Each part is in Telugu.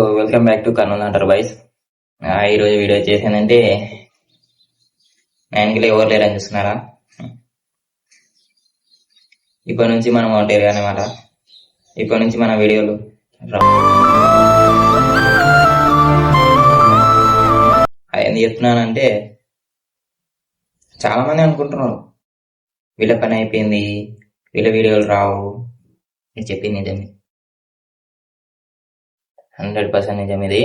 వెల్కమ్ బ్యాక్ టు కర్నూలు అంటారు బాయ్స్. ఈరోజు వీడియో చేసానంటే 9కి ఎవరు లేరని చూస్తున్నారా? ఇప్పటి నుంచి మనం ఒకటి అనమాట. ఇప్పటి నుంచి మన వీడియోలు ఎందుకు చెప్తున్నానంటే చాలా మంది అనుకుంటున్నారు వీళ్ళ పని అయిపోయింది, వీళ్ళ వీడియోలు రావు. నేను చెప్పింది నిజమే, 100% నిజం ఇది.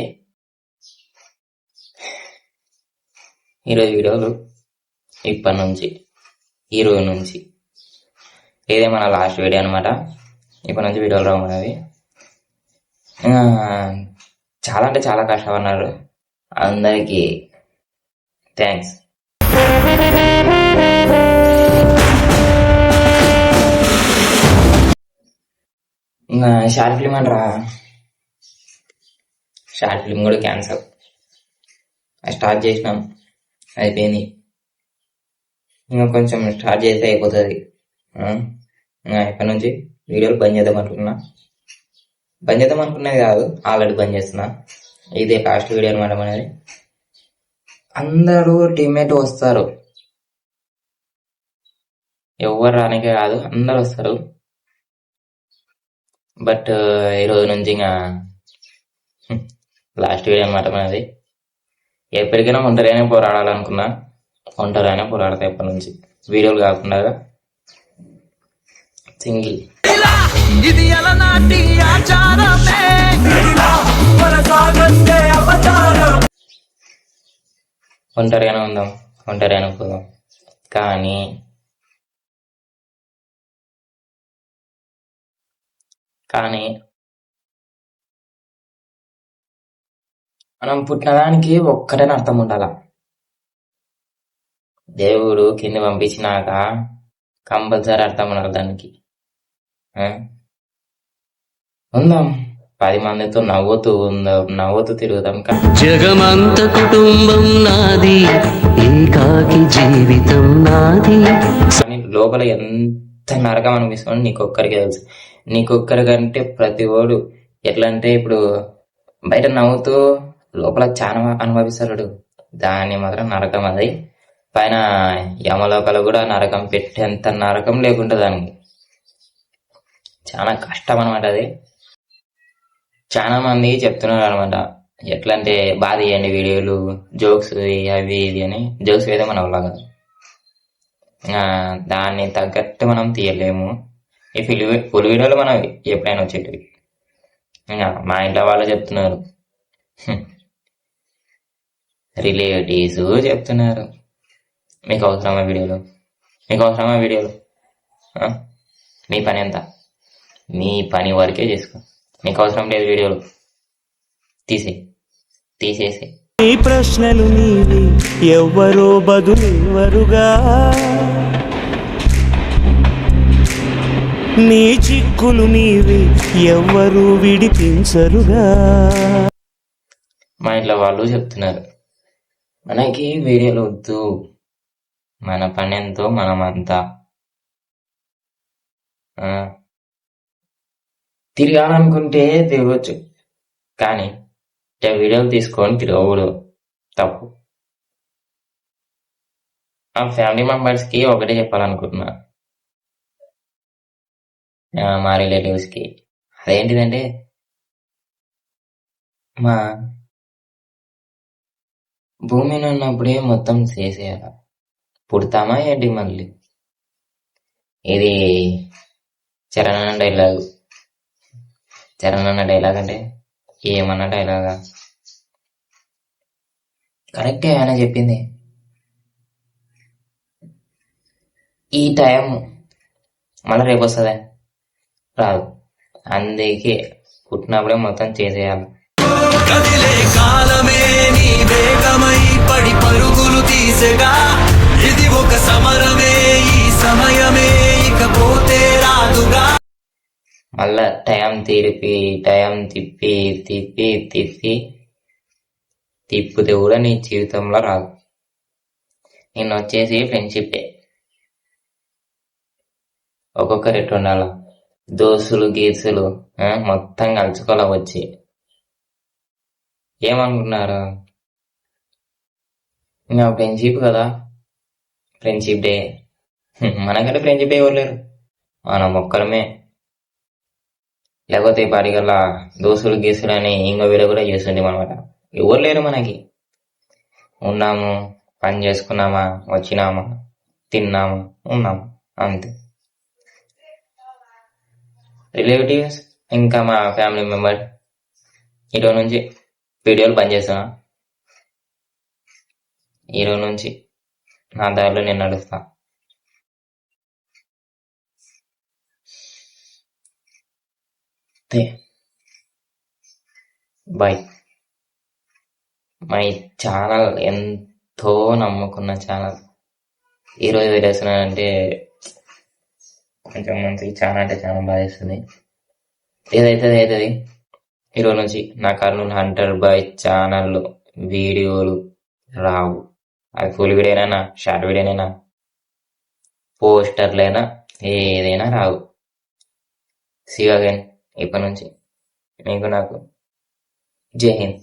ఈరోజు వీడియోలు ఇప్పటి నుంచి, ఈ రోజు నుంచి ఇదే మన లాస్ట్ వీడియో అనమాట. ఇప్పటి నుంచి వీడియోలు రావు మనవి. చాలా అంటే చాలా కష్టపడినారు, అందరికీ థ్యాంక్స్. ఇంకా షార్ట్ ఫిల్మ్ అంటారా, షార్ట్ ఫిల్మ్ కూడా క్యాన్సల్. స్టార్ట్ చేసినాం, అయిపోయింది. ఇంకా కొంచెం స్టార్ట్ చేస్తే అయిపోతుంది. ఇప్పటి నుంచి వీడియోలు బంద్ చేద్దాం అనుకున్నా. బంద్ చేద్దాం అనుకున్నది కాదు, ఆల్రెడీ బంద్ చేస్తున్నా. ఇదే లాస్ట్ వీడియో అనమాట మనది. అందరూ టీమ్మేట్ వస్తారు, ఎవరు రానికే కాదు, అందరు వస్తారు. బట్ ఈరోజు నుంచి ఇంకా లాస్ట్ వీడియో అనమాట మనది. ఎప్పటికైనా ఒంటరిగానే పోరాడాలనుకున్నా, ఒంటరిగానే పోరాడతా ఇప్పటి నుంచి. వీడియోలు కాకుండా సింగిల్. ఒంటరిగానే ఉందాం, ఒంటరిగానే పోదాం. కానీ మనం పుట్టినదానికి ఒక్కటే అర్థం ఉండాల. దేవుడు కింద పంపించినాక కంపల్సరీ అర్థం ఉండాలి దానికి. ఉందాం 10 మందితో నవ్వుతూ ఉందాం, నవ్వుతూ తిరుగుదాం. జగమంత కుటుంబం నాది, ఏకాకి జీవితం నాది. కానీ లోపల ఎంత నరకం అనిపిస్తుంది నీకొక్కరికే తెలుసు. నీకొక్కరికంటే ప్రతి ఓడు ఎట్లా అంటే, ఇప్పుడు బయట నవ్వుతూ లోపల చాలా అనుభవిస్తాడు. దాన్ని మాత్రం నరకం అది. పైన యమలోకలు కూడా నరకం పెట్టేంత నరకం లేకుండా దానికి చాలా కష్టం అనమాట అది. చాలా మంది చెప్తున్నారు అనమాట, ఎట్లా అంటే బాధ చేయండి వీడియోలు, జోక్స్ అవి ఇది అని. జోక్స్ అయితే మన వల్ల కాదు, దాన్ని తగ్గట్టు మనం తీయలేము. ఈ ఫుల్ వీడియోలు మనం ఎప్పుడైనా వచ్చేటివి. మా ఇంట్లో వాళ్ళు చెప్తున్నారు, రిలేటివ్స్ చెప్తున్నారు, మీకు అవసరమా వీడియోలు, మీకు అవసరమా వీడియోలు, మీ పని ఎంత, మీ పని వరకే చేసుకో, మీకు అవసరం లేదు వీడియోలు, తీసేసి. ఈ ప్రశ్నలు నీవి, ఎవ్వరో బదులెవరుగా, నీ చిక్కులు నీవి, ఎవ్వరూ విడిపించరుగా. మా ఇంట్లో వాళ్ళు చెప్తున్నారు, మనకి వీడియోలు వద్దు, మన పని ఎంతో మనమంతా. తిరగాలనుకుంటే తిరగచ్చు, కానీ వీడియోలు తీసుకొని తిరగకూడదు, తప్పు. మా ఫ్యామిలీ మెంబర్స్కి ఒకటే చెప్పాలనుకుంటున్నా, మా రిలేటివ్స్కి. అదేంటిదంటే, మా భూమిని ఉన్నప్పుడే మొత్తం చేసేయాల, పుడతామా ఏంటి మళ్ళీ. ఇది చరణ్ డైలాగ్. చరణ్ అన్న డైలాగ్ అంటే ఏమన్నా డైలాగా, కరెక్టే ఆయన చెప్పింది. ఈ టైం మళ్ళీ రేపు వస్తుందా? రాదు. అందుకే పుట్టినప్పుడే మొత్తం చేసేయాలి. కాలమే నీ వేగమై పడి పరుగులు తీసగా, ఇది ఒక సమరమే, ఈ సమయమే ఇకపోతే రాదుగా. మళ్ళా టైం తిప్పితే కూడా నీ జీవితంలో రాదు. నేను వచ్చేసి ఫ్రెండ్షిప్పే, ఒక్కొక్కరు ఎట్టు ఉండాల, దోస్తులు గీసులు మొత్తం కలుసుకోవాలి వచ్చి. ఏమనుకుంటున్నారు? ఇంకా ఫ్రెండ్షిప్ కదా, ఫ్రెండ్షిప్ డే. మనకంటే ఫ్రెండ్షిప్ డే ఎవరు లేరు, మనం ఒక్కరమే. లేకపోతే ఈ పాటికల్లా దోస్తులు గీసులు అని ఇంకో వీడియో కూడా చేస్తుంటాం అనమాట. ఎవరు లేరు మనకి. ఉన్నాము, పని చేసుకున్నామా, వచ్చినామా, తిన్నామా, ఉన్నాము, అంతే. రిలేటివ్స్ ఇంకా మా ఫ్యామిలీ మెంబర్ ఈరోజు నుంచి వీడియోలు బంద్ చేస్తున్నా. ఈరోజు నుంచి నా దారిలో నేను నడుస్తా. బాయ్. మై ఛానల్ ఎంతో నమ్ముకున్న ఛానల్ ఈరోజు వదిలేస్తున్నానంటే కొంచెం మంచి ఛానల్ అంటే చాలా బాధేస్తుంది. ఏదైతే అవుతుంది. ఈరోజు నుంచి నా కర్నూలు హంటర్ బాయ్ ఛానల్లో వీడియోలు రావు. అది ఫుల్ వీడియోనైనా, షార్ట్ వీడియోనైనా, పోస్టర్లైనా, ఏదైనా రావు. See you again. ఇప్పటి నుంచి మీకు నాకు జై హింద్.